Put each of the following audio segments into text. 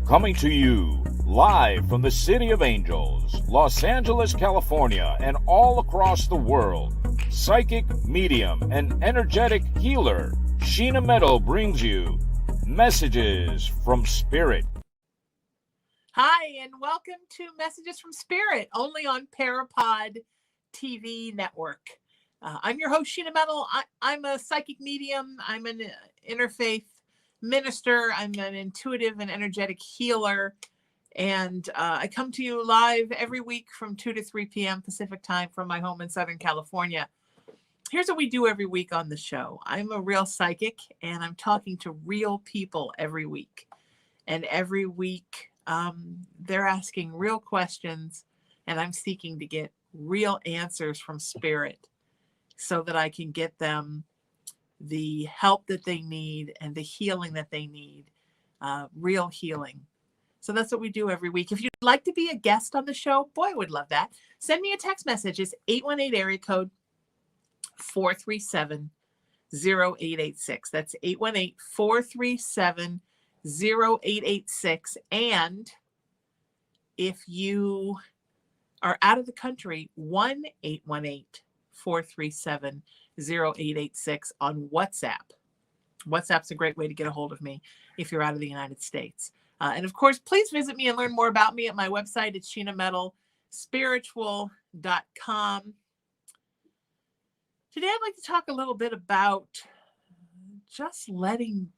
Coming to you live from the City of Angels, Los Angeles, California, and all across the world, psychic, medium, and energetic healer Sheena Metal brings you Messages from Spirit. Hi, and welcome to Messages from Spirit, only on PARAPOD TV network. I'm your host, Sheena Metal. I'm a psychic medium. I'm an interfaith minister. I'm an intuitive and energetic healer. And I come to you live every week from 2 to 3 p.m. Pacific time from my home in Southern California. Here's what we do every week on the show. I'm a real psychic, and I'm talking to real people every week. And every week, they're asking real questions, and I'm seeking to get real answers from Spirit so that I can get them the help that they need and the healing that they need, real healing. So that's what we do every week. If you'd like to be a guest on the show, boy, I would love that. Send me a text message. It's 818 area code 437-0886. That's 818-437-0886. And if you are out of the country, 1-818-437-0886 on WhatsApp. WhatsApp's a great way to get a hold of me if you're out of the United States. And of course, please visit me and learn more about me at my website. It's SheenaMetalSpiritual.com. Today, I'd like to talk a little bit about just letting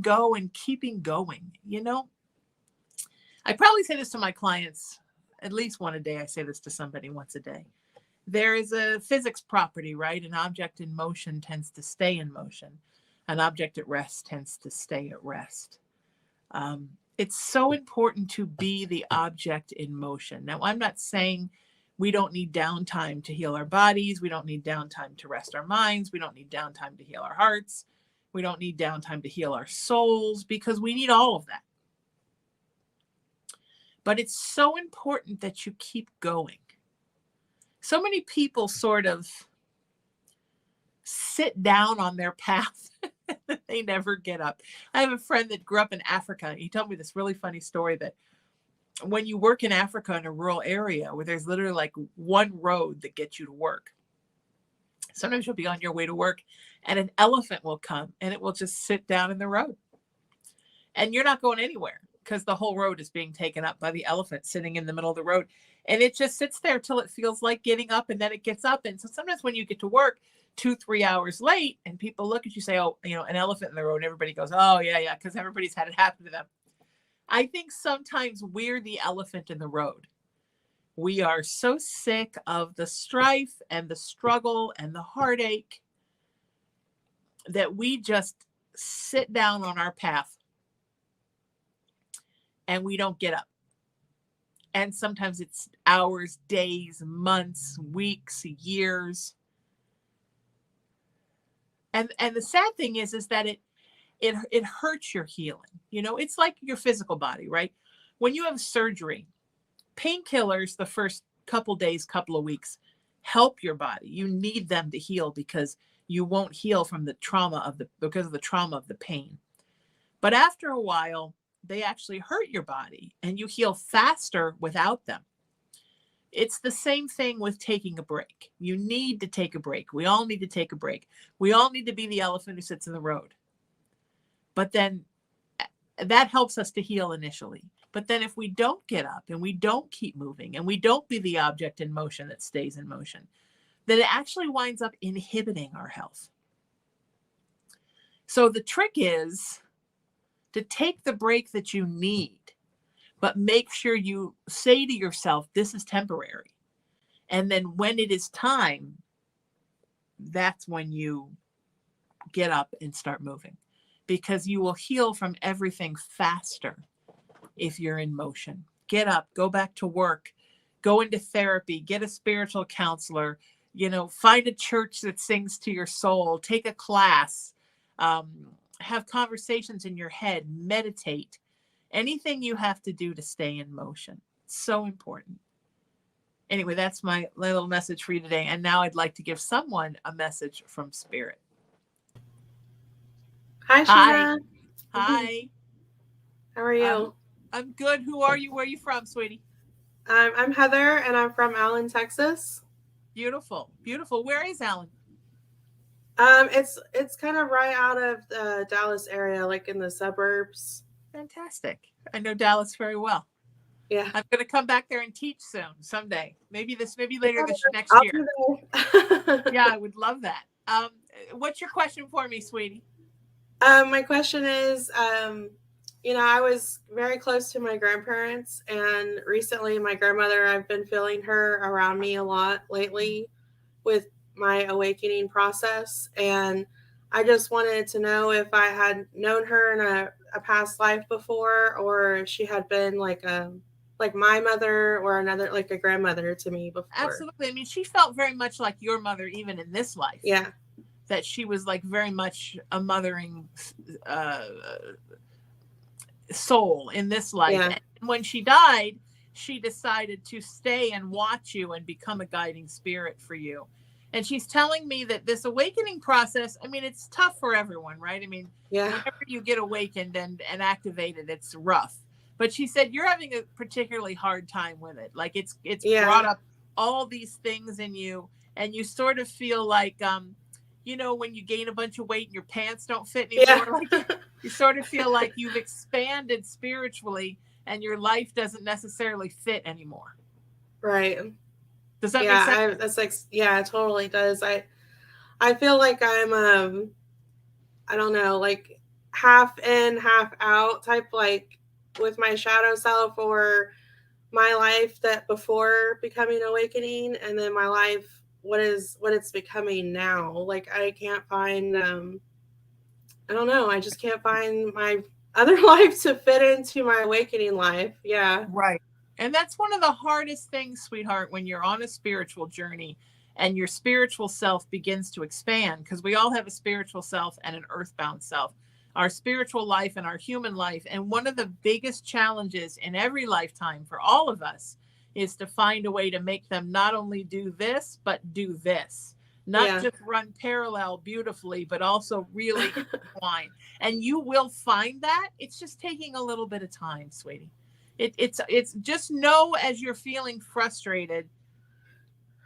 go and keeping going. You know, I probably say this to my clients at least one a day. I say this to somebody once a day. There is a physics property, right? An object in motion tends to stay in motion. An object at rest tends to stay at rest. It's so important to be the object in motion. Now, I'm not saying we don't need downtime to heal our bodies. We don't need downtime to rest our minds. We don't need downtime to heal our hearts. We don't need downtime to heal our souls, because we need all of that. But it's so important that you keep going. So many people sort of sit down on their path. They never get up. I have a friend that grew up in Africa. He told me this really funny story that when you work in Africa in a rural area where there's literally like one road that gets you to work, sometimes you'll be on your way to work and an elephant will come and it will just sit down in the road. And you're not going anywhere because the whole road is being taken up by the elephant sitting in the middle of the road. And it just sits there till it feels like getting up, and then it gets up. And so sometimes when you get to work 2-3 hours late and people look at you, say, oh, you know, an elephant in the road, and everybody goes, oh, yeah, because everybody's had it happen to them. I think sometimes we're the elephant in the road. We are so sick of the strife and the struggle and the heartache that we just sit down on our path and we don't get up. And sometimes it's hours, days, months, weeks, years. And the sad thing is that it hurts your healing. You know, it's like your physical body, right? When you have surgery, painkillers the first couple days, couple of weeks help your body. You need them to heal because you won't heal from the trauma because of the trauma of the pain. But after a while, they actually hurt your body and you heal faster without them. It's the same thing with taking a break. You need to take a break. We all need to take a break. We all need to be the elephant who sits in the road. But then that helps us to heal initially. But then if we don't get up and we don't keep moving and we don't be the object in motion that stays in motion, then it actually winds up inhibiting our health. So the trick is to take the break that you need, but make sure you say to yourself, this is temporary. And then when it is time, that's when you get up and start moving, because you will heal from everything faster if you're in motion. Get up, go back to work, go into therapy, get a spiritual counselor, you know, find a church that sings to your soul, take a class, have conversations in your head, meditate, anything you have to do to stay in motion. So important. Anyway, that's my little message for you today. And now I'd like to give someone a message from Spirit. Hi, Sheena. Hi. How are Um, you? I'm good. Who are you? Where are you from, sweetie? I'm Heather, and I'm from Allen, Texas. Beautiful. Beautiful. Where is Alan? It's kind of right out of the Dallas area, like in the suburbs. Fantastic. I know Dallas very well. Yeah, I'm going to come back there and teach soon, someday. Maybe later this next I'll year. be there. Yeah, I would love that. What's your question for me, sweetie? My question is, I was very close to my grandparents, and recently my grandmother, I've been feeling her around me a lot lately with my awakening process. And I just wanted to know if I had known her in a past life before, or if she had been like my mother or another, like a grandmother to me before. Absolutely. I mean, she felt very much like your mother, even in this life. Yeah. That she was like very much a mothering uh, soul in this life. Yeah. And when she died, she decided to stay and watch you and become a guiding spirit for you. And she's telling me that this awakening process, I mean, it's tough for everyone, right? I mean, Yeah. whenever you get awakened and activated, it's rough. But she said you're having a particularly hard time with it. Like it's Yeah. brought up all these things in you, and you sort of feel like when you gain a bunch of weight and your pants don't fit anymore, Yeah. like you sort of feel like you've expanded spiritually and your life doesn't necessarily fit anymore. Right. Does that make Yeah. sense? That's like, yeah, it totally does. I feel like I'm, I don't know, like half in, half out type, like with my shadow self, or my life that before becoming awakening, and then my life what it's becoming now. Like I can't find I don't know, I just can't find my other life to fit into my awakening life. Yeah. Right. And that's one of the hardest things, sweetheart, when you're on a spiritual journey and your spiritual self begins to expand, because we all have a spiritual self and an earthbound self, our spiritual life and our human life. And one of the biggest challenges in every lifetime for all of us is to find a way to make them not only do this, but do this. Not Yeah. just run parallel beautifully, but also really intertwine. And you will find that. It's just taking a little bit of time, sweetie. It's just know, as you're feeling frustrated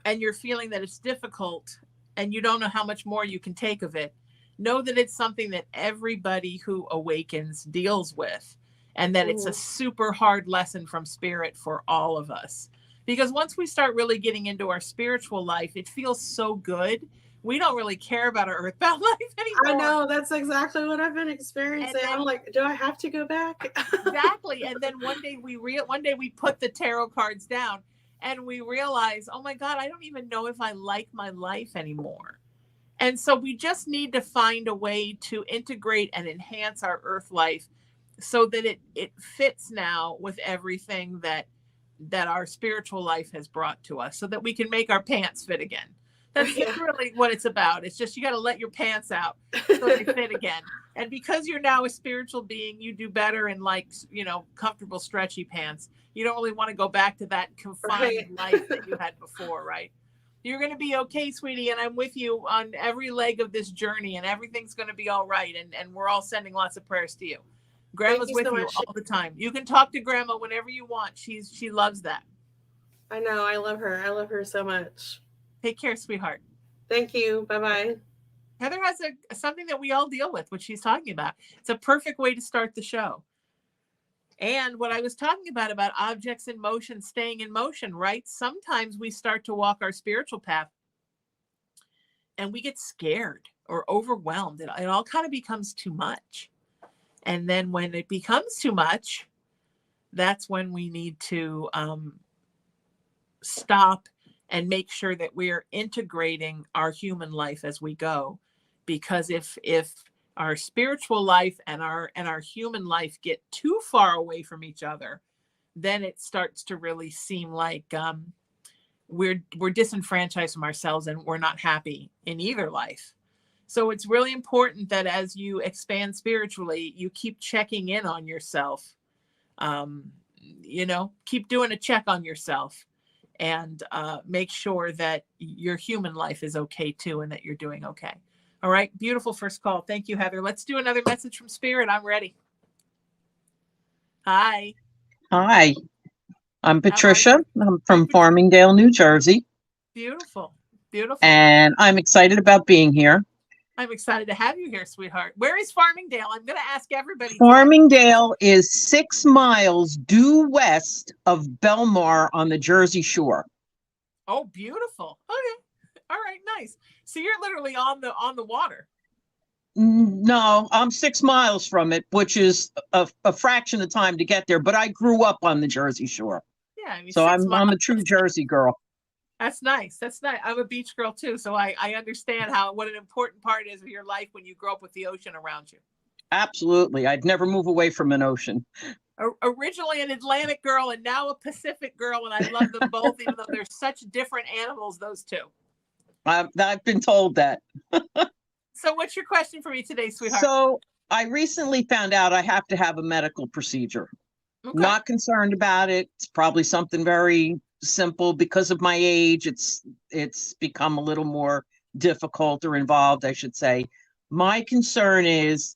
and you're feeling that it's difficult and you don't know how much more you can take of it, know that it's something that everybody who awakens deals with, and that it's a super hard lesson from spirit for all of us. Because once we start really getting into our spiritual life, it feels so good. We don't really care about our earthbound life anymore. I know, that's exactly what I've been experiencing. Then, I'm like, do I have to go back? Exactly. And then one day we put the tarot cards down and we realize, oh my God, I don't even know if I like my life anymore. And so we just need to find a way to integrate and enhance our earth life so that it fits now with everything that our spiritual life has brought to us, so that we can make our pants fit again. That's really what it's about. It's just, you got to let your pants out so they fit again. And because you're now a spiritual being, you do better in comfortable, stretchy pants. You don't really want to go back to that confined life that you had before, right? You're going to be okay, sweetie. And I'm with you on every leg of this journey, and everything's going to be all right. And we're all sending lots of prayers to you. Grandma's with you all the time. You can talk to Grandma whenever you want. She loves that. I know. I love her. I love her so much. Take care, sweetheart. Thank you. Bye-bye. Heather has something that we all deal with, which she's talking about. It's a perfect way to start the show. And what I was talking about objects in motion, staying in motion, right? Sometimes we start to walk our spiritual path and we get scared or overwhelmed. It all kind of becomes too much. And then when it becomes too much, that's when we need to stop and make sure that we're integrating our human life as we go. Because if our spiritual life and our human life get too far away from each other, then it starts to really seem like we're disenfranchised from ourselves and we're not happy in either life. So it's really important that as you expand spiritually, you keep checking in on yourself. Keep doing a check on yourself, and make sure that your human life is okay too, and that you're doing okay. All right. Beautiful first call. Thank you, Heather. Let's do another message from Spirit. I'm ready. Hi. Hi, I'm How are Patricia. I'm from Patricia. Farmingdale, New Jersey, Beautiful. Beautiful. and I'm excited about being here. I'm excited to have you here, sweetheart. Where is Farmingdale? I'm going to ask everybody. today. Farmingdale is 6 miles due west of Belmar on the Jersey Shore. Oh, beautiful. Okay. All right. Nice. So you're literally on the water. No, I'm 6 miles from it, which is a fraction of time to get there, but I grew up on the Jersey Shore. Yeah. I mean, So 6 I'm miles. a true Jersey girl. That's nice. That's nice. I'm a beach girl too, so I understand what an important part is of your life when you grow up with the ocean around you. Absolutely. I'd never move away from an ocean. Originally an Atlantic girl and now a Pacific girl, and I love them both, even though they're such different animals, those two. I've been told that. So what's your question for me today, sweetheart? So I recently found out I have to have a medical procedure. Okay. Not concerned about it. It's probably something very simple. Because of my age, it's become a little more difficult or involved, I should say. My concern is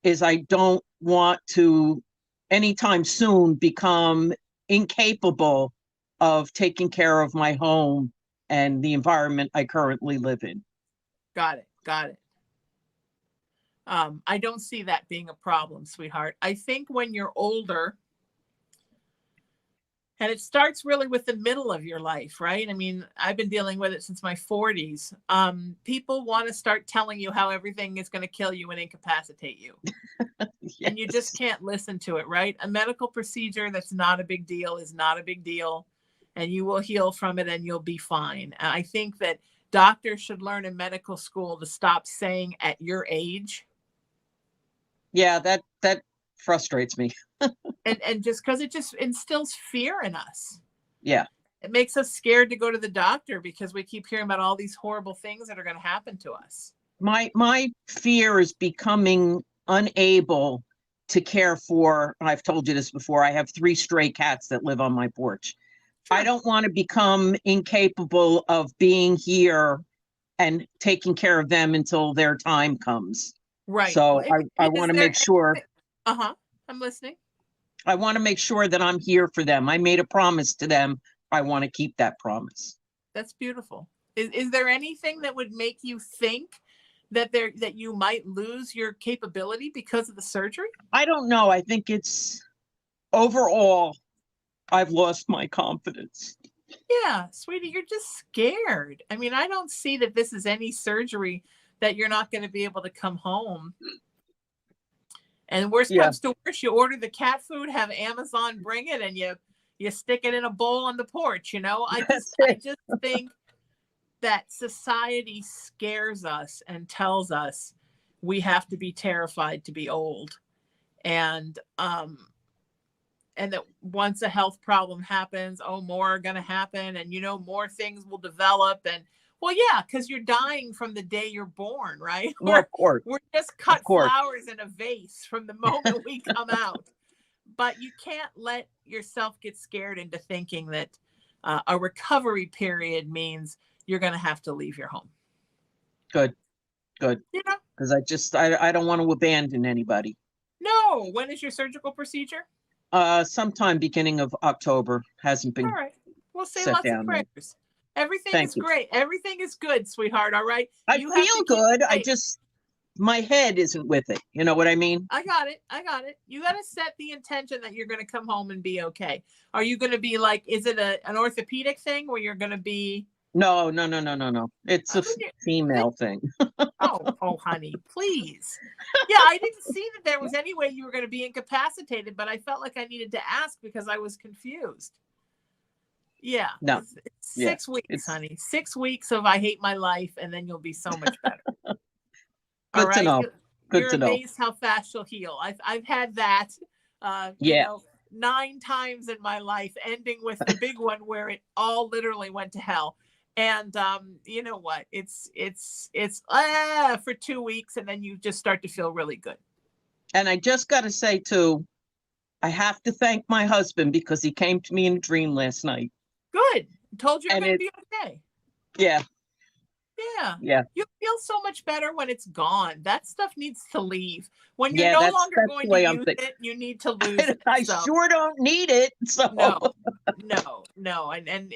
I don't want to anytime soon become incapable of taking care of my home and the environment I currently live in. Got it. I don't see that being a problem, sweetheart. I think when you're older, and it starts really with the middle of your life, right? I mean, I've been dealing with it since my 40s. People want to start telling you how everything is going to kill you and incapacitate you. Yes. And you just can't listen to it, right? A medical procedure that's not a big deal is not a big deal. And you will heal from it and you'll be fine. And I think that doctors should learn in medical school to stop saying at your age. Yeah, that frustrates me. And just because it just instills fear in us. Yeah. It makes us scared to go to the doctor because we keep hearing about all these horrible things that are going to happen to us. My fear is becoming unable to care for, I've told you this before, I have 3 stray cats that live on my porch. Sure. I don't want to become incapable of being here and taking care of them until their time comes. Right. So Well, I want to make sure. I'm listening. I want to make sure that I'm here for them. I made a promise to them. I want to keep that promise. That's beautiful. Is there anything that would make you think that you might lose your capability because of the surgery? I don't know. I think it's overall, I've lost my confidence. Yeah, sweetie, you're just scared. I mean, I don't see that this is any surgery that you're not going to be able to come home. And worst comes to worst, you order the cat food, have Amazon bring it, and you stick it in a bowl on the porch. I just think that society scares us and tells us we have to be terrified to be old, and that once a health problem happens, more are going to happen, and more things will develop. And well, yeah, because you're dying from the day you're born, right? Well, of course. We're just cut flowers in a vase from the moment we come out. But you can't let yourself get scared into thinking that a recovery period means you're going to have to leave your home. Good. Because I don't want to abandon anybody. No. When is your surgical procedure? Sometime beginning of October. Hasn't been. All right. We'll say lots of prayers. Yet. Everything is great. Everything is good, sweetheart. All right. I feel good. My head isn't with it. You know what I mean? I got it. You got to set the intention that you're going to come home and be okay. Are you going to be like, is it an orthopedic thing where you're going to be? No. It's a female thing. Oh, honey, please. Yeah, I didn't see that there was any way you were going to be incapacitated, but I felt like I needed to ask because I was confused. Yeah. No. It's 6 weeks, honey. 6 weeks of I hate my life, and then you'll be so much better. Good to know. You're amazed how fast you'll heal. I've had that. 9 times in my life, ending with the big one where it all literally went to hell. And you know what? It's for 2 weeks, and then you just start to feel really good. And I just got to say too, I have to thank my husband because he came to me in a dream last night. Good. Told you you're going to be okay. Yeah. Yeah. Yeah. You feel so much better when it's gone. That stuff needs to leave. When you're Yeah, no that's longer the going to way I'm use thinking. it, you need to lose it. I So sure don't need it. So no, no. And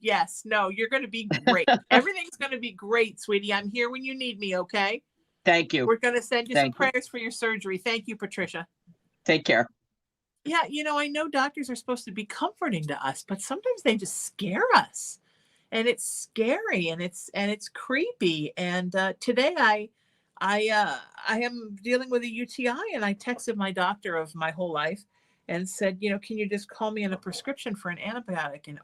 yes, no, you're going to be great. Everything's going to be great, sweetie. I'm here when you need me. Okay. thank you. We're going to send you some Thank you. prayers for your surgery. Thank you, Patricia. Take care. Yeah. I know doctors are supposed to be comforting to us, but sometimes they just scare us. And it's scary and it's creepy. And today I am dealing with a UTI, and I texted my doctor of my whole life and said, can you just call me in a prescription for an antibiotic? And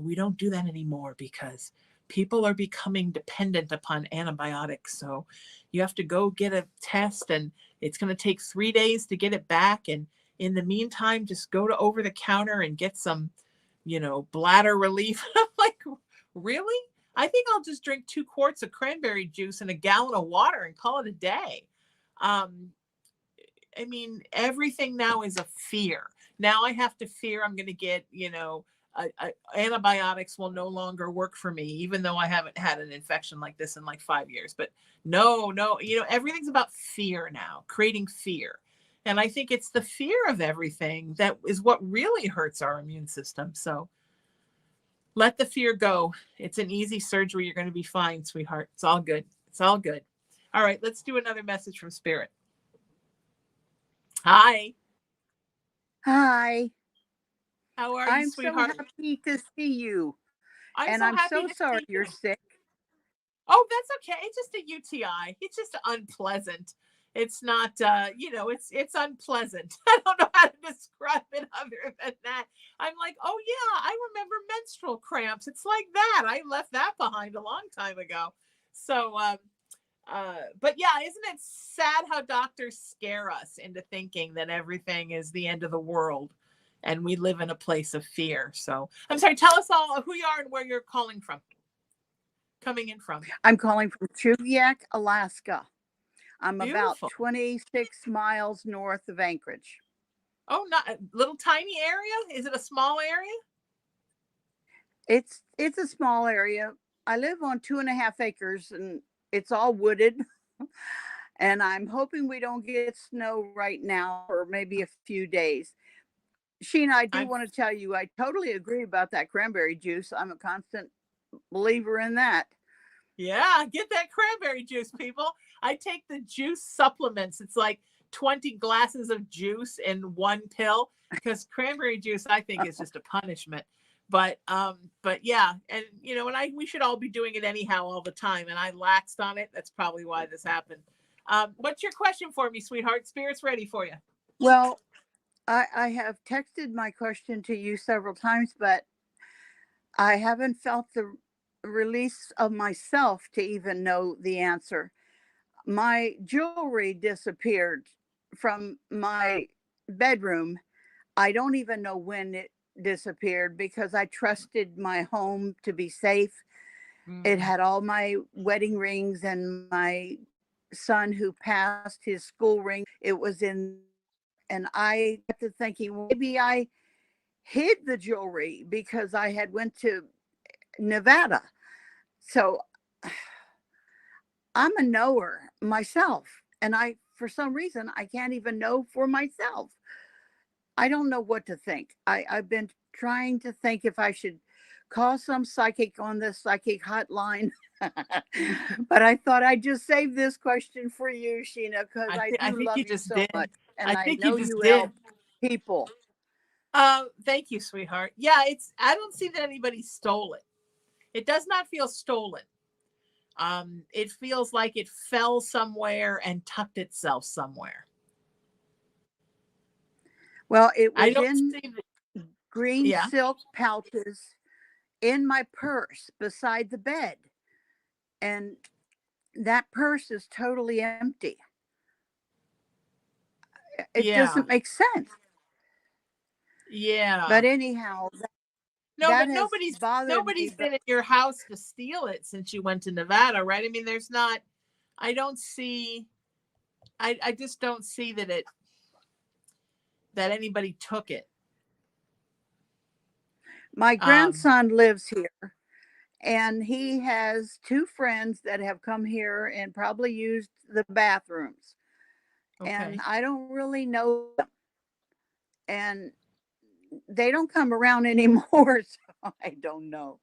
we don't do that anymore because people are becoming dependent upon antibiotics. So you have to go get a test, and it's going to take 3 days to get it back. And in the meantime, just go to over the counter and get some bladder relief. I'm like, really? I think I'll just drink 2 quarts of cranberry juice and a gallon of water and call it a day. Everything now is a fear. Now I have to fear I'm going to get, antibiotics will no longer work for me, even though I haven't had an infection like this in like 5 years. But no, everything's about fear now, creating fear. And I think it's the fear of everything that is what really hurts our immune system. So let the fear go. It's an easy surgery. You're going to be fine, sweetheart. It's all good. It's all good. All right, let's do another message from Spirit. Hi. Hi. How are you, I'm sweetheart? so happy to see you. I'm so to sorry see you're you. sick. Oh, that's okay. It's just a UTI. It's just unpleasant. It's not, it's unpleasant. I don't know how to describe it other than that. I'm like, oh yeah, I remember menstrual cramps. It's like that. I left that behind a long time ago. So, but yeah, isn't it sad how doctors scare us into thinking that everything is the end of the world and we live in a place of fear? So I'm sorry, tell us all who you are and where you're coming in from. I'm calling from Chuviak, Alaska. I'm Beautiful. about 26 miles north of Anchorage. Oh, not a little tiny area? Is it a small area? It's a small area. I live on 2.5 acres and it's all wooded. And I'm hoping we don't get snow right now for maybe a few days. Sheena, I do want to tell you, I totally agree about that cranberry juice. I'm a constant believer in that. Yeah, get that cranberry juice, people. I take the juice supplements. It's like 20 glasses of juice in one pill, because cranberry juice, I think, is just a punishment. But yeah, and we should all be doing it anyhow all the time. And I laxed on it. That's probably why this happened. What's your question for me, sweetheart? Spirit's ready for you. Well, I have texted my question to you several times, but I haven't felt the release of myself to even know the answer. My jewelry disappeared from my bedroom. I don't even know when it disappeared because I trusted my home to be safe. It had all my wedding rings and my son who passed his school ring. It was in, and I got to thinking, well, maybe I hid the jewelry because I had went to Nevada. So I'm a knower myself. And for some reason, I can't even know for myself. I don't know what to think. I've been trying to think if I should call some psychic on the psychic hotline. But I thought I'd just save this question for you, Sheena, because I do love you so much. And I know you help people. Thank you, sweetheart. Yeah, I don't see that anybody stole it. It does not feel stolen. It feels like it fell somewhere and tucked itself somewhere. Well, it was in green Yeah. silk pouches in my purse beside the bed. And that purse is totally empty. It doesn't make sense. Yeah. But anyhow, but nobody's been in your house to steal it since you went to Nevada, right? I mean, I just don't see that anybody took it. My grandson lives here, And he has 2 friends that have come here and probably used the bathrooms. Okay. And I don't really know them. And they don't come around anymore, so I don't know.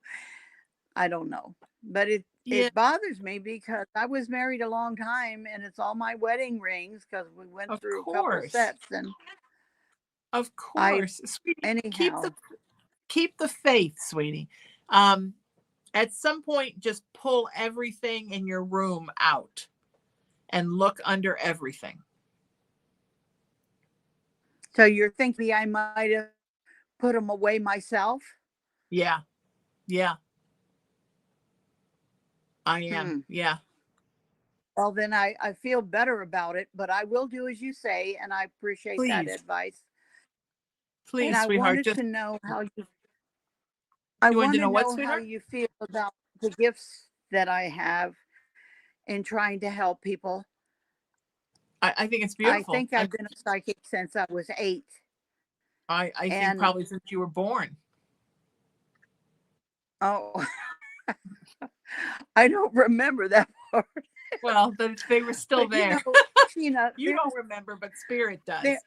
But Yeah. it bothers me because I was married a long time and it's all my wedding rings because we went Of through a couple course. sets. And Of I, course. Sweetie, anyhow, keep the faith, sweetie. At some point, just pull everything in your room out and look under everything. so you're thinking I might have put them away myself? Yeah. Yeah. I am. Yeah. Well, then I feel better about it, but I will do as you say, and I appreciate that Please. advice. Please, And I sweetheart. wanted Just to know how you you wanted to know what, how sweetheart? you feel about the gifts that I have in trying to help people. I think it's I beautiful. think I've been a psychic since I was 8. I think And probably since you were born. oh, I don't remember that part. Well, they were still But you there. know, Sheena, You don't remember, but spirit does. there,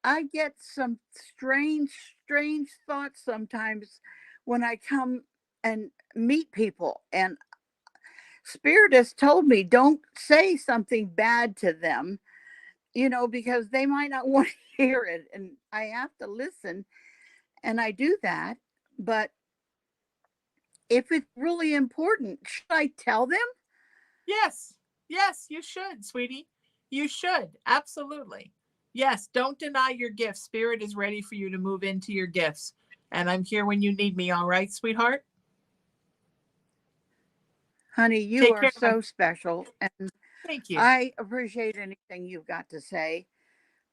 I get some strange thoughts sometimes when I come and meet people, and Spirit has told me don't say something bad to them, because they might not want to hear it, and I have to listen, and I do that. But if it's really important, should I tell them? Yes. Yes, you should, sweetie. You should. Absolutely. Yes, don't deny your gifts. Spirit is ready for you to move into your gifts. And I'm here when you need me, all right, sweetheart? Honey, you Take are care, so special, and Thank you. I appreciate anything you've got to say.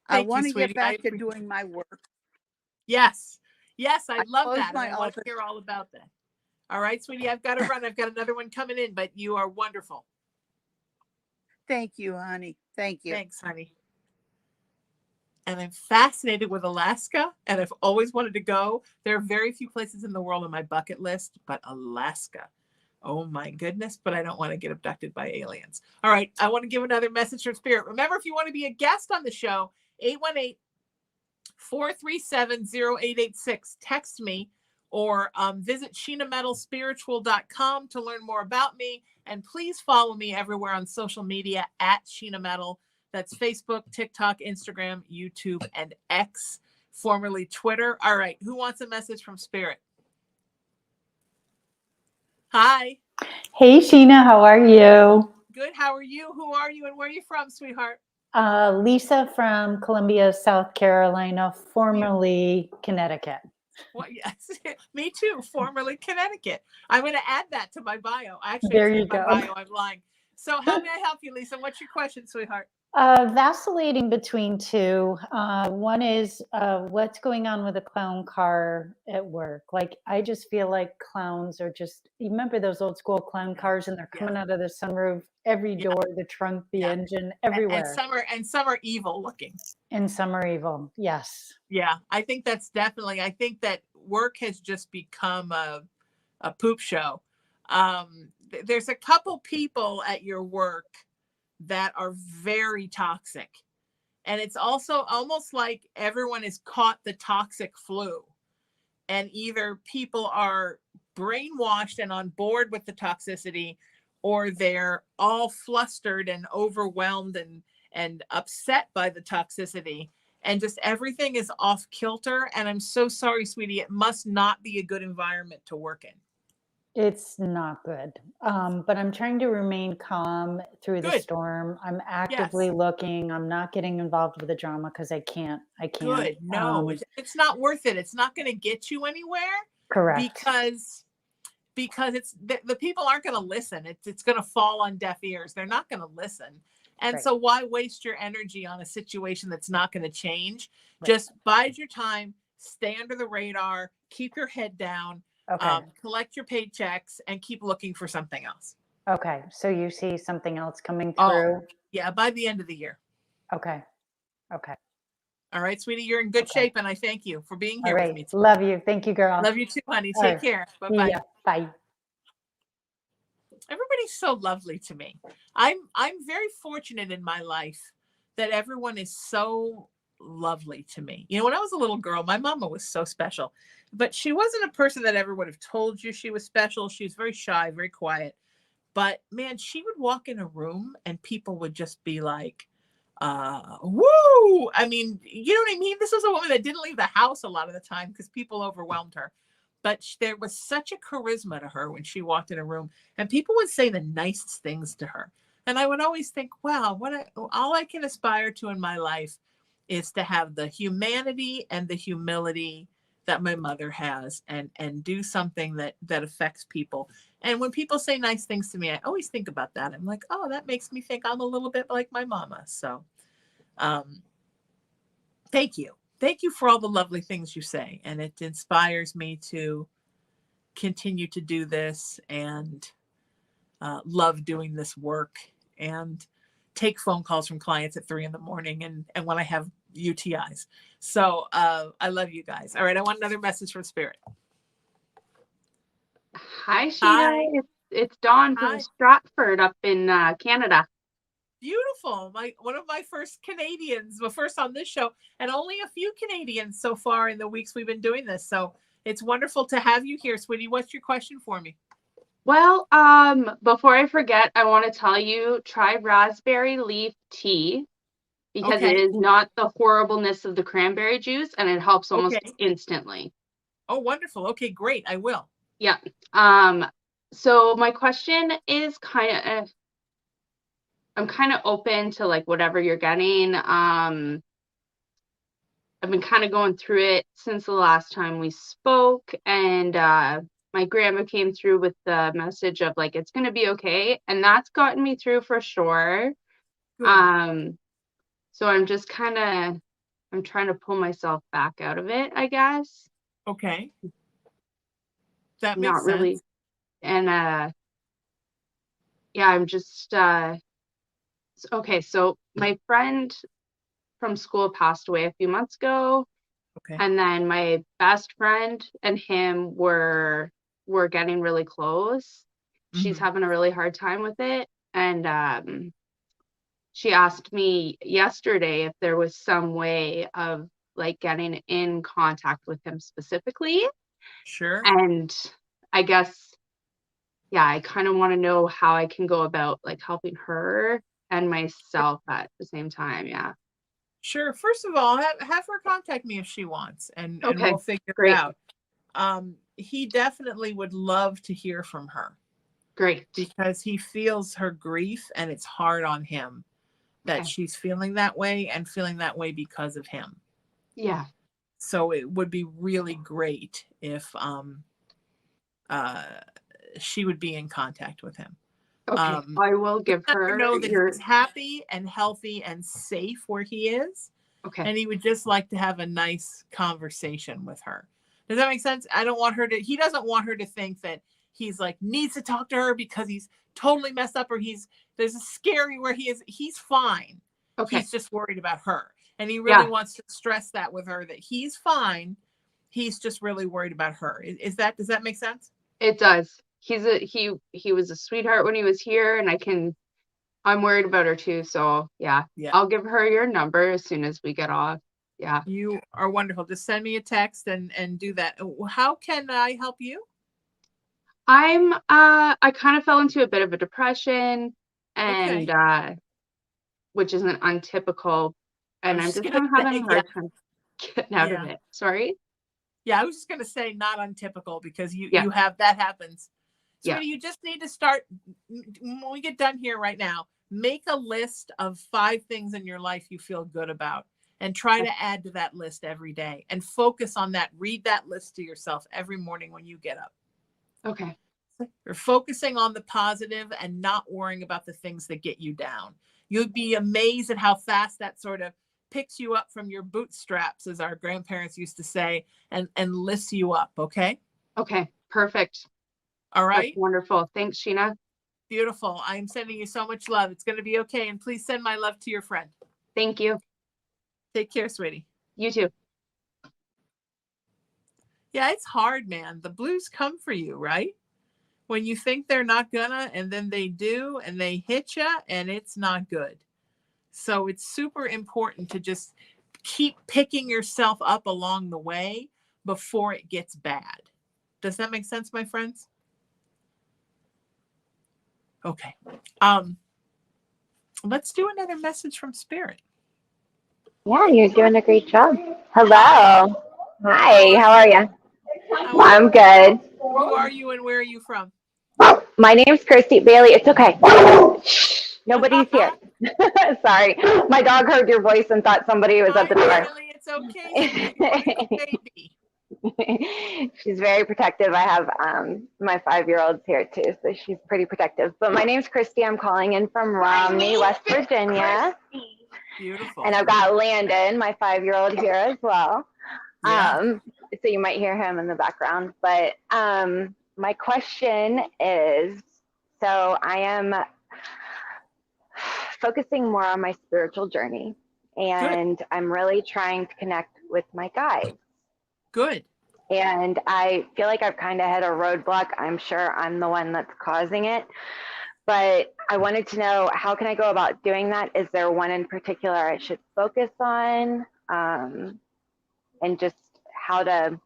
I Thank you, want to sweetie. get back to doing my work. Yes. Yes, I love closed that. And my I want to office. hear all about that. All right, sweetie, I've got to run. I've got another one coming in, but you are wonderful. Thank you, honey. Thank you. Thanks, honey. And I'm fascinated with Alaska, and I've always wanted to go. There are very few places in the world on my bucket list, but Alaska. Oh my goodness, but I don't want to get abducted by aliens. All right, I want to give another message from Spirit. Remember, if you want to be a guest on the show, 818-437-0886. Text me or visit SheenaMetalSpiritual.com to learn more about me. And please follow me everywhere on social media at Sheena Metal. That's Facebook, TikTok, Instagram, YouTube, and X, formerly Twitter. All right, who wants a message from Spirit? Hi. Hey, Sheena, how are you? Good. How are you? Who are you and where are you from, sweetheart? Lisa from Columbia, South Carolina, formerly Connecticut. Well, yes, me too. Formerly Connecticut. I'm going to add that to my bio. Actually, There it's you in my go. bio. I'm lying. So, how may I help you, Lisa? What's your question, sweetheart? Vacillating between two. One is what's going on with the clown car at work? Like, I just feel like clowns are just, you remember those old school clown cars, and they're coming out of the sunroof, every door, the trunk, the engine, everywhere. And some are evil looking. And some are evil. Yes. Yeah, I think that's definitely. I think that work has just become a poop show. There's a couple people at your work that are very toxic. And it's also almost like everyone has caught the toxic flu. And either people are brainwashed and on board with the toxicity, or they're all flustered and overwhelmed and upset by the toxicity. And just everything is off kilter. And I'm so sorry, sweetie. It must not be a good environment to work in. It's not good. But I'm trying to remain calm through the storm. I'm actively looking. I'm not getting involved with the drama because I can't. Good. No, it's not worth it. It's not going to get you anywhere. Correct. Because it's the people aren't going to listen. It's going to fall on deaf ears. They're not going to listen. And so why waste your energy on a situation that's not going to change? Right. Just bide your time, stay under the radar, keep your head down. Okay. Collect your paychecks and keep looking for something else. Okay. So you see something else coming through? Yeah, by the end of the year. Okay. Okay. All right, sweetie, you're in good shape, and I thank you for being here All with me right. today. Love you. Thank you, girl. Love you too, honey. All Take right. care. See Bye-bye. ya. Bye. Everybody's so lovely to me. I'm very fortunate in my life that everyone is so lovely to me. You know, when I was a little girl, my mama was so special, but she wasn't a person that ever would have told you she was special. She was very shy, very quiet. But man, she would walk in a room and people would just be like, woo. I mean, you know what I mean? This was a woman that didn't leave the house a lot of the time because people overwhelmed her. But there was such a charisma to her when she walked in a room, and people would say the nicest things to her. And I would always think, wow, all I can aspire to in my life is to have the humanity and the humility that my mother has, and do something that affects people. And when people say nice things to me, I always think about that. I'm like, oh, that makes me think I'm a little bit like my mama. So thank you. Thank you for all the lovely things you say. And it inspires me to continue to do this and love doing this work and take phone calls from clients at 3 a.m. and when I have UTIs. So I love you guys. All right. I want another message from Spirit. Hi, Sheena. Hi. It's Dawn from Hi. Stratford up in Canada. Beautiful. One of my first Canadians, well, first on this show, and only a few Canadians so far in the weeks we've been doing this. So it's wonderful to have you here, sweetie. What's your question for me? Well, before I forget, I want to tell you, try raspberry leaf tea because it is not the horribleness of the cranberry juice, and it helps almost instantly. Oh, wonderful. Okay, great. I will. Yeah. So my question is I'm kind of open to like whatever you're getting. I've been kind of going through it since the last time we spoke, and my grandma came through with the message of like, it's going to be okay. And that's gotten me through for sure. Good. So I'm just I'm trying to pull myself back out of it, I guess. Okay. That makes Not really. sense. And yeah, I'm just, okay. So my friend from school passed away a few months ago. Okay. And then my best friend and him were getting really close. She's having a really hard time with it. And she asked me yesterday if there was some way of like getting in contact with him specifically. Sure. And I guess, yeah, I kind of want to know how I can go about like helping her and myself at the same time. Yeah. Sure. First of all, have her contact me if she wants, and we'll figure Great. it out. He definitely would love to hear from her. Great. Because he feels her grief, and it's hard on him that she's feeling that way and feeling that way because of him. Yeah. So it would be really great if she would be in contact with him. Okay. I will give her know that he's happy and healthy and safe where he is. Okay. And he would just like to have a nice conversation with her. Does that make sense? He doesn't want her to think that he's like needs to talk to her because he's totally messed up, or there's a scary where he is. He's fine. Okay. He's just worried about her. And he really wants to stress that with her, that he's fine. He's just really worried about her. Does that make sense? It does. He was a sweetheart when he was here, and I'm worried about her too. So yeah. I'll give her your number as soon as we get off. Yeah. You are wonderful. Just send me a text and do that. How can I help you? I kind of fell into a bit of a depression, and which isn't untypical, and I'm just having a hard time getting out of it. Sorry. Yeah, I was just gonna say not untypical, because you have that happens. So you just need to start, when we get done here right now, make a list of 5 things in your life you feel good about, and try to add to that list every day, and focus on that. Read that list to yourself every morning when you get up. Okay. You're focusing on the positive and not worrying about the things that get you down. You'd be amazed at how fast that sort of picks you up from your bootstraps, as our grandparents used to say, and lifts you up. Okay. Okay. Perfect. All right. That's wonderful. Thanks, Sheena. Beautiful. I'm sending you so much love. It's going to be okay. And please send my love to your friend. Thank you. Take care, sweetie. You too. Yeah, it's hard, man. The blues come for you, right? When you think they're not gonna, and then they do, and they hit you, and it's not good. So it's super important to just keep picking yourself up along the way before it gets bad. Does that make sense, my friends? Okay. Let's do another message from Spirit. Yeah, you're doing a great job. Hello. Hi, how are you? I'm good. Who are you and where are you from? My name's Kirsty Bailey. It's okay. Nobody's here. Sorry. My dog heard your voice and thought somebody was at the door. Bailey, it's okay. Baby. She's very protective. I have my 5-year-olds here too, so she's pretty protective. But my name's Christy. I'm calling in from Romney, West Virginia. Beautiful. And I've got Landon, my 5-year-old here as well. Yeah. So you might hear him in the background. But my question is, so I am focusing more on my spiritual journey, and Good. I'm really trying to connect with my guides. Good. And I feel like I've kind of hit a roadblock. I'm sure I'm the one that's causing it. But I wanted to know, how can I go about doing that? Is there one in particular I should focus on? And just how to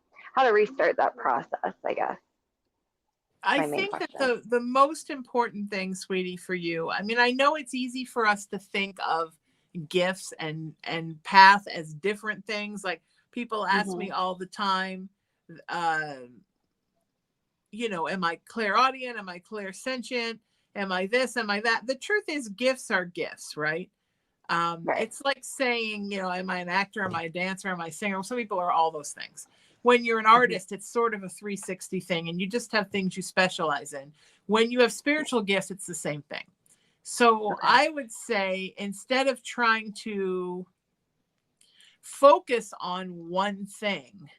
restart that process, I guess. I think that the most important thing, sweetie, for you, I mean, I know it's easy for us to think of gifts and path as different things. Like people ask me all the time, you know, am I clairaudient? Am I clairsentient? Am I this? Am I that? The truth is gifts are gifts, right? Right. It's like saying, you know, am I an actor? Am I a dancer? Am I a singer? Some people are all those things. When you're an artist, it's sort of a 360 thing, and you just have things you specialize in. When you have spiritual gifts, it's the same thing. So I would say, instead of trying to focus on one thing,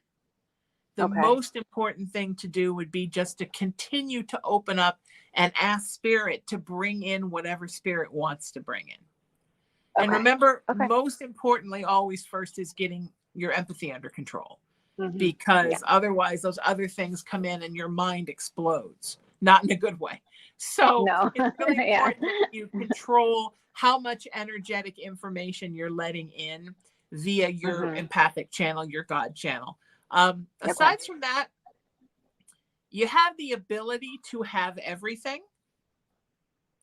the most important thing to do would be just to continue to open up and ask Spirit to bring in whatever Spirit wants to bring in. And remember, most importantly, always first is getting your empathy under control. Because otherwise those other things come in and your mind explodes, not in a good way. So it's really important that you control how much energetic information you're letting in via your empathic channel, your God channel. Aside from that, you have the ability to have everything.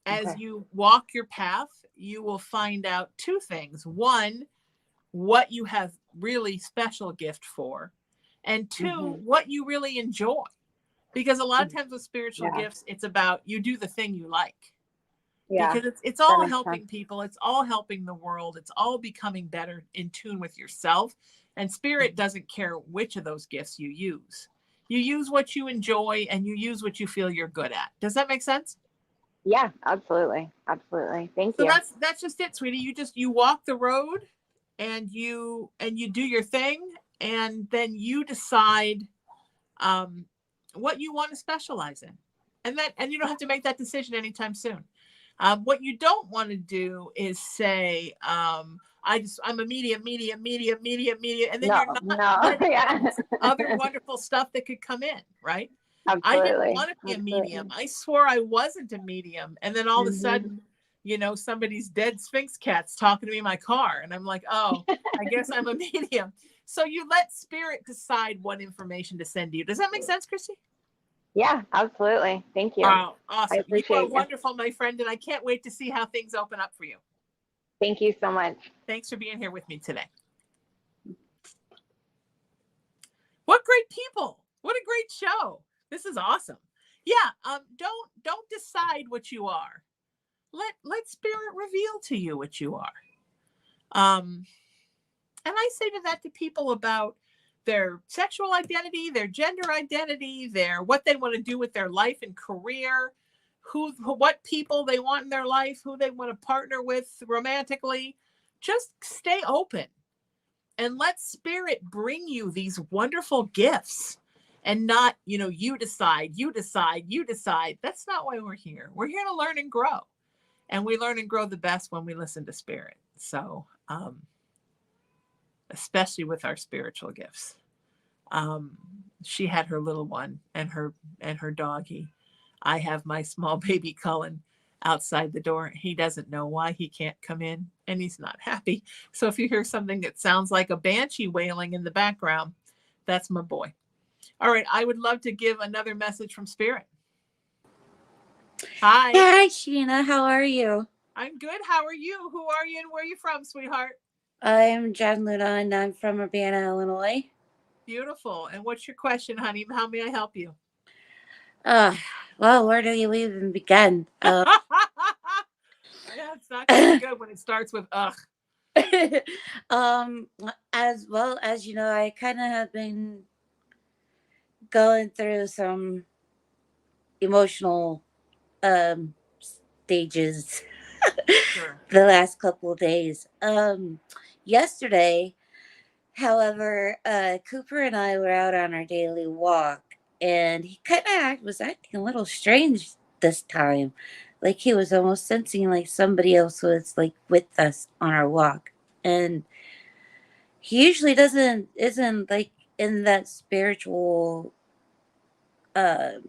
As you walk your path, you will find out two things. One, what you have really special gift for. And two, what you really enjoy. Because a lot of times with spiritual gifts, it's about you do the thing you like. Because it's all helping people. It's all helping the world. It's all becoming better in tune with yourself. And Spirit doesn't care which of those gifts you use. You use what you enjoy and you use what you feel you're good at. Does that make sense? Yeah, absolutely. Absolutely. Thank you. So that's just it, sweetie. You walk the road and you do your thing. And then you decide what you want to specialize in. And you don't have to make that decision anytime soon. What you don't want to do is say, I'm a medium. And then you're not other wonderful stuff that could come in, right? Absolutely. I didn't want to be a medium. I swore I wasn't a medium. And then all of a sudden, you know, somebody's dead Sphinx cat's talking to me in my car. And I'm like, oh, I guess I'm a medium. So you let Spirit decide what information to send you. Does that make sense, Christy? Yeah, absolutely. Thank you. Oh, awesome. I appreciate you are wonderful, my friend, and I can't wait to see how things open up for you. Thank you so much. Thanks for being here with me today. What great people. What a great show. This is awesome. Yeah, don't decide what you are. Let Spirit reveal to you what you are. And I say that to people about their sexual identity, their gender identity, what they want to do with their life and career, what people they want in their life, who they want to partner with romantically. Just stay open and let Spirit bring you these wonderful gifts and not, you know, you decide. That's not why we're here. We're here to learn and grow. And we learn and grow the best when we listen to Spirit. So, especially with our spiritual gifts. She had her little one and her doggy. I have my small baby Cullen outside the door. He doesn't know why he can't come in, and he's not happy. So if you hear something that sounds like a banshee wailing in the background, that's my boy. All right, I would love to give another message from Spirit. Hi. Hi, Sheena. How are you? I'm good. How are you? Who are you and where are you from, sweetheart? I'm John Luna, and I'm from Urbana, Illinois. Beautiful. And what's your question, honey? How may I help you? Well, where do you even begin? Yeah, it's not going to be good when it starts with ugh. As well as you know, I kind of have been going through some emotional stages Sure. the last couple of days. Yesterday, however, Cooper and I were out on our daily walk, and he kind of was acting a little strange this time. Like he was almost sensing like somebody else was like with us on our walk. And he usually isn't like in that spiritual, he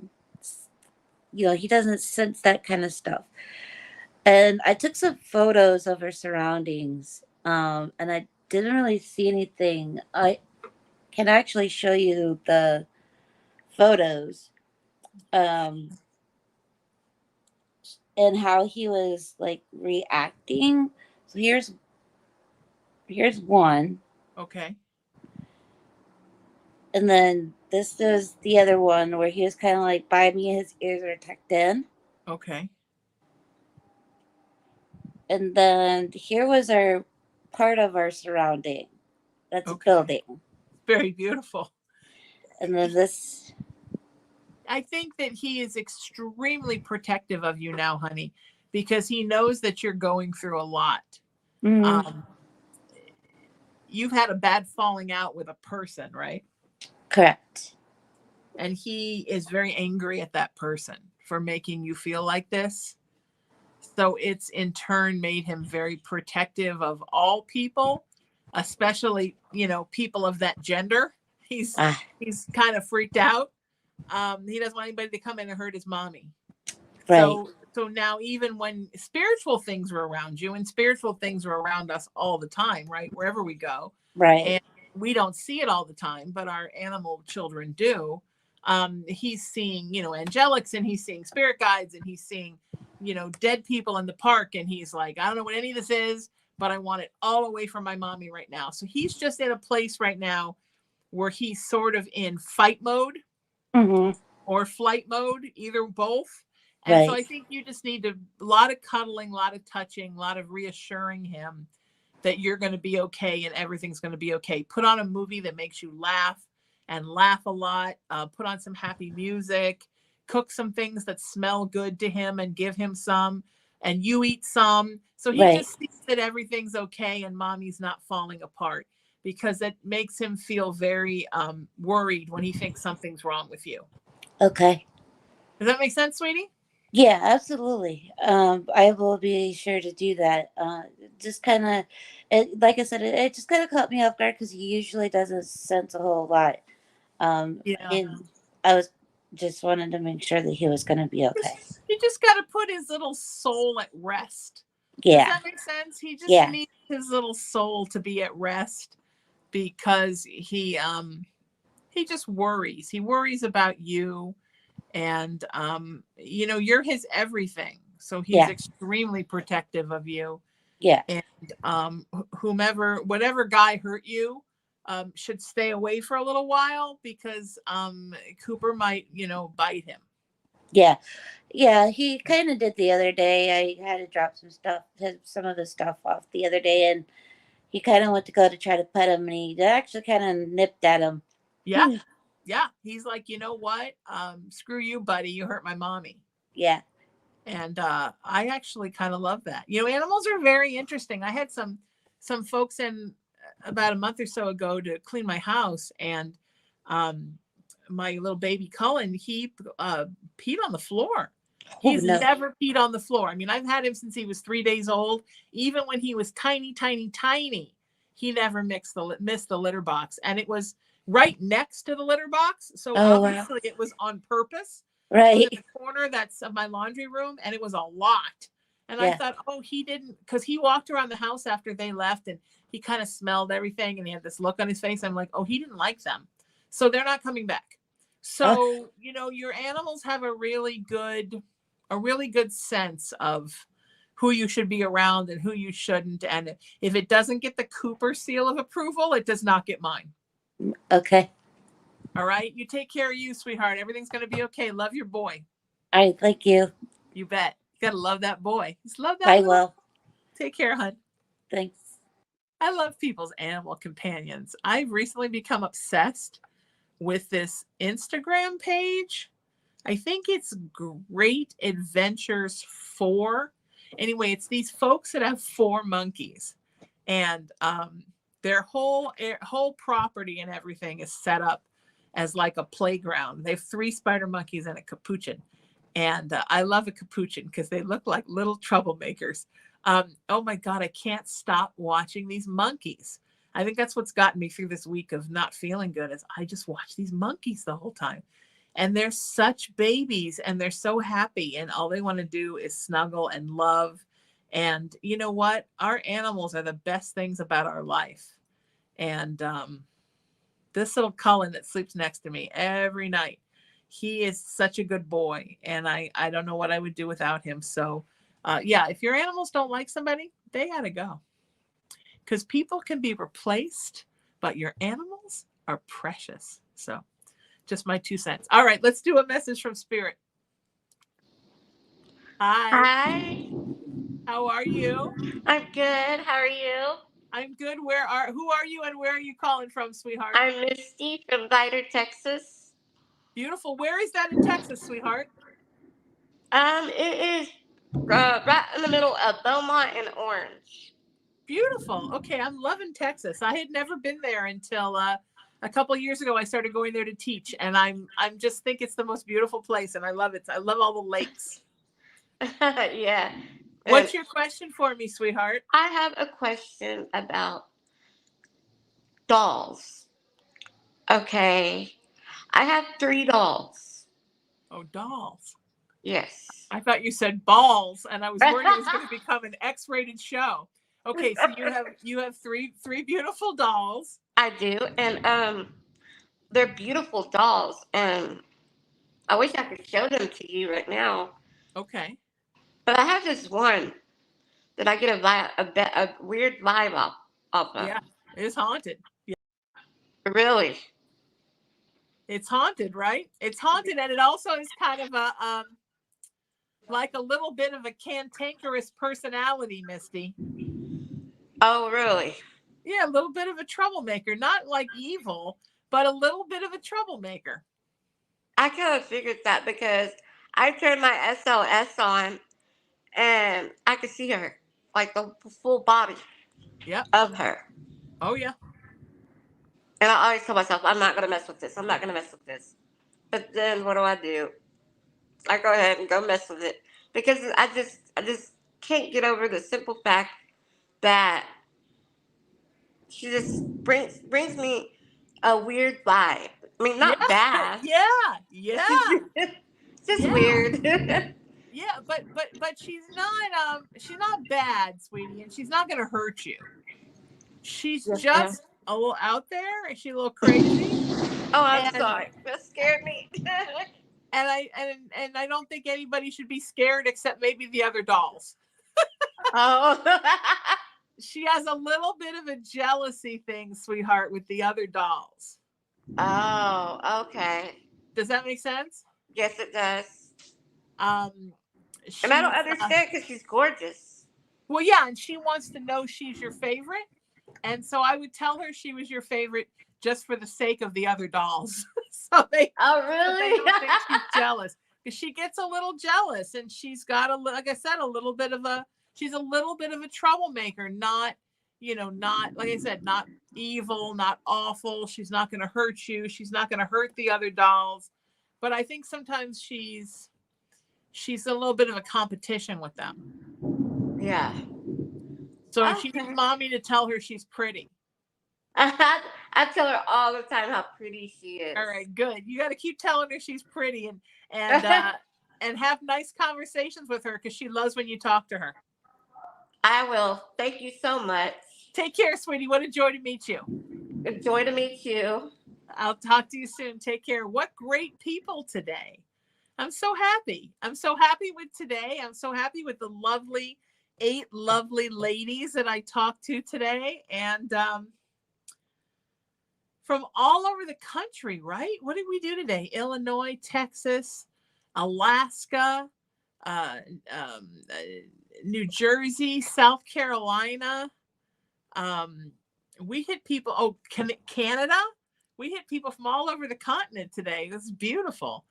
doesn't sense that kind of stuff. And I took some photos of our surroundings, and I didn't really see anything. I can actually show you the photos, and how he was like reacting. So here's one, Okay. and then this is the other one where he was kind of like by me. His ears are tucked in. Okay. And then here was our part of our surrounding. That's Okay. a building. Very beautiful. And then this. I think that he is extremely protective of you now, honey, because he knows that you're going through a lot. Mm-hmm. You've had a bad falling out with a person, right? Correct. And he is very angry at that person for making you feel like this. So it's in turn made him very protective of all people, especially, people of that gender. He's kind of freaked out. He doesn't want anybody to come in and hurt his mommy. Right. So now even when spiritual things are around you, and spiritual things are around us all the time, right? Wherever we go. Right. And we don't see it all the time, but our animal children do. He's seeing, angelics, and he's seeing spirit guides, and he's seeing, dead people in the park. And he's like, I don't know what any of this is, but I want it all away from my mommy right now. So he's just in a place right now where he's sort of in fight mode. Mm-hmm. Or flight mode, either both. And right. So I think you just need a lot of cuddling, a lot of touching, a lot of reassuring him that you're going to be okay and everything's going to be okay. Put on a movie that makes you laugh and laugh a lot. Put on some happy music. Cook some things that smell good to him and give him some. And you eat some. So he right. just sees that everything's okay and mommy's not falling apart, because it makes him feel very worried when he thinks something's wrong with you. Okay. Does that make sense, sweetie? Yeah, absolutely. I will be sure to do that. Just kind of, like I said, it just kind of caught me off guard because he usually doesn't sense a whole lot. Yeah. And I was just wanted to make sure that he was going to be okay. He just got to put his little soul at rest. Yeah. Does that make sense? He just needs his little soul to be at rest, because he just worries. He worries about you. And, you're his everything. So he's extremely protective of you. Yeah. And whatever guy hurt you, should stay away for a little while, because Cooper might, bite him. Yeah. Yeah. He kind of did the other day. I had to drop some of the stuff off the other day, and he kind of went to go to try to pet him, and he actually kind of nipped at him. Yeah. Yeah, he's like, you know what? Screw you, buddy. You hurt my mommy. Yeah. And I actually kind of love that. Animals are very interesting. I had some folks in about a month or so ago to clean my house, and my little baby Cullen, he peed on the floor. He's never peed on the floor. I mean, I've had him since he was 3 days old. Even when he was tiny, tiny, tiny, he never missed the litter box, and it was right next to the litter box. So Oh, wow. obviously it was on purpose. It was Right. in the corner that's of my laundry room, and it was a lot. And I Yeah. thought, oh, he didn't, because he walked around the house after they left, and he kind of smelled everything, and he had this look on his face. I'm like, oh, he didn't like them, so they're not coming back. So you know, your animals have a really good sense of who you should be around and who you shouldn't. And if it doesn't get the Cooper seal of approval, it does not get mine. Okay. All right. You take care of you, sweetheart. Everything's going to be okay. Love your boy. All right. Thank you. You bet. You got to love that boy. Just love that. I will. Take care, hon. Thanks. I love people's animal companions. I've recently become obsessed with this Instagram page. I think it's Great Adventures 4. Anyway, it's these folks that have 4 monkeys, and their whole property and everything is set up as like a playground. They have 3 spider monkeys and a capuchin, and I love a capuchin because they look like little troublemakers. Oh my God, I can't stop watching these monkeys. I think that's what's gotten me through this week of not feeling good, is I just watch these monkeys the whole time. And they're such babies, and they're so happy, and all they want to do is snuggle and love. And you know what? Our animals are the best things about our life. And this little Cullen that sleeps next to me every night, he is such a good boy, and I don't know what I would do without him. So yeah, if your animals don't like somebody, they gotta go, because people can be replaced, but your animals are precious. So just my 2 cents. All right, let's do a message from Spirit. Hi. Hi. How are you? I'm good. How are you? I'm good. Who are you, and where are you calling from, sweetheart? I'm Misty from Vidor, Texas. Beautiful. Where is that in Texas, sweetheart? It is right in the middle of Beaumont and Orange. Beautiful. Okay, I'm loving Texas. I had never been there until a couple of years ago. I started going there to teach, and I'm just think it's the most beautiful place, and I love it. I love all the lakes. Yeah. What's your question for me, sweetheart? I have a question about dolls. Okay. I have 3 dolls. Oh, dolls. Yes. I thought you said balls, and I was worried it was going to become an X-rated show. Okay, so you have three beautiful dolls. I do, and they're beautiful dolls, and I wish I could show them to you right now. Okay. But I have this one that I get a weird vibe off of. Yeah, it's haunted. Yeah. Really? It's haunted, right? It's haunted, and it also is kind of a like a little bit of a cantankerous personality, Misty. Oh, really? Yeah, a little bit of a troublemaker. Not like evil, but a little bit of a troublemaker. I kind of figured that because I turned my SLS on and I could see her, like the full body of her. Oh, yeah. And I always tell myself, I'm not going to mess with this. I'm not going to mess with this. But then what do? I go ahead and go mess with it because I just can't get over the simple fact that she just brings me a weird vibe. I mean, not bad. Yeah. Just weird. Yeah, but she's not bad, sweetie, and she's not gonna hurt you. She's just a little out there, and she's a little crazy. Oh, I'm sorry. That scared me. And I don't think anybody should be scared except maybe the other dolls. Oh. She has a little bit of a jealousy thing, sweetheart, with the other dolls. Oh, okay. Does that make sense? Yes, it does. And I don't understand because she's gorgeous. Well, yeah, and she wants to know she's your favorite. And so I would tell her she was your favorite just for the sake of the other dolls. Oh, really? So they don't think she's jealous. Because she gets a little jealous, and she's got like I said, she's a little bit of a troublemaker, not like I said, not evil, not awful. She's not going to hurt you. She's not going to hurt the other dolls. But I think sometimes she's a little bit of a competition with them. Yeah. So she needs mommy to tell her she's pretty. I tell her all the time how pretty she is. All right, good. You got to keep telling her she's pretty and have nice conversations with her because she loves when you talk to her. I will. Thank you so much. Take care, sweetie. What a joy to meet you. A joy to meet you. I'll talk to you soon. Take care. What great people today. I'm so happy. I'm so happy with today. I'm so happy with the lovely 8 lovely ladies that I talked to today. And from all over the country, right? What did we do today? Illinois, Texas, Alaska, New Jersey, South Carolina. We hit people, Canada. We hit people from all over the continent today. This is beautiful.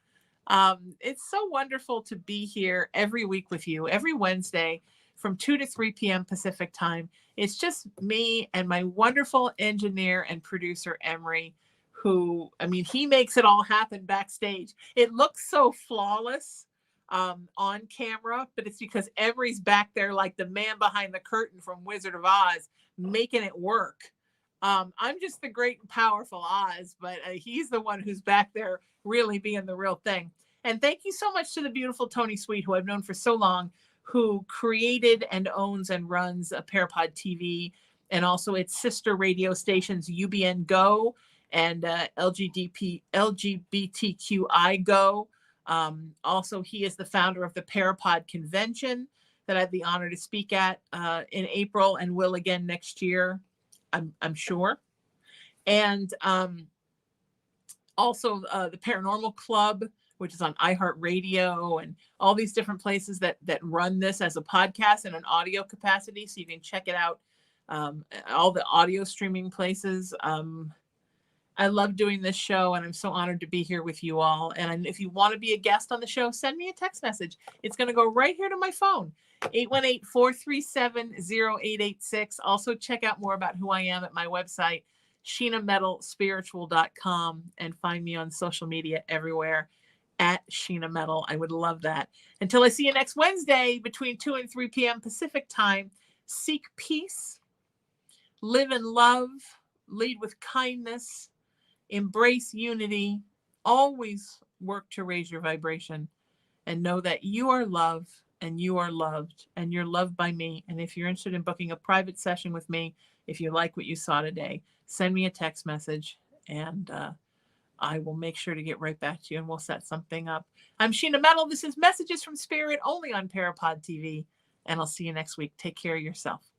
It's so wonderful to be here every week with you, every Wednesday from 2 to 3 p.m. Pacific time. It's just me and my wonderful engineer and producer, Emery, who, I mean, he makes it all happen backstage. It looks so flawless on camera, but it's because Emery's back there like the man behind the curtain from Wizard of Oz, making it work. I'm just the great and powerful Oz, but he's the one who's back there really being the real thing. And thank you so much to the beautiful Tony Sweet, who I've known for so long, who created and owns and runs PARAPOD TV and also its sister radio stations, UBN Go and LGBTQI Go. Also, he is the founder of the PARAPOD Convention that I had the honor to speak at in April and will again next year, I'm sure. And also the Paranormal Club, which is on iHeartRadio and all these different places that run this as a podcast in an audio capacity. So you can check it out, all the audio streaming places. I love doing this show and I'm so honored to be here with you all. And if you want to be a guest on the show, send me a text message. It's going to go right here to my phone, 818-437-0886. Also check out more about who I am at my website, SheenaMetalSpiritual.com, and find me on social media everywhere at Sheena Metal. I would love that. Until I see you next Wednesday between 2 and 3 p.m. Pacific time, seek peace, live in love, lead with kindness, embrace unity, always work to raise your vibration, and know that you are loved and you are loved and you're loved by me. And if you're interested in booking a private session with me, if you like what you saw today, send me a text message and I will make sure to get right back to you and we'll set something up. I'm Sheena Metal. This is Messages from Spirit only on PARAPOD TV. And I'll see you next week. Take care of yourself.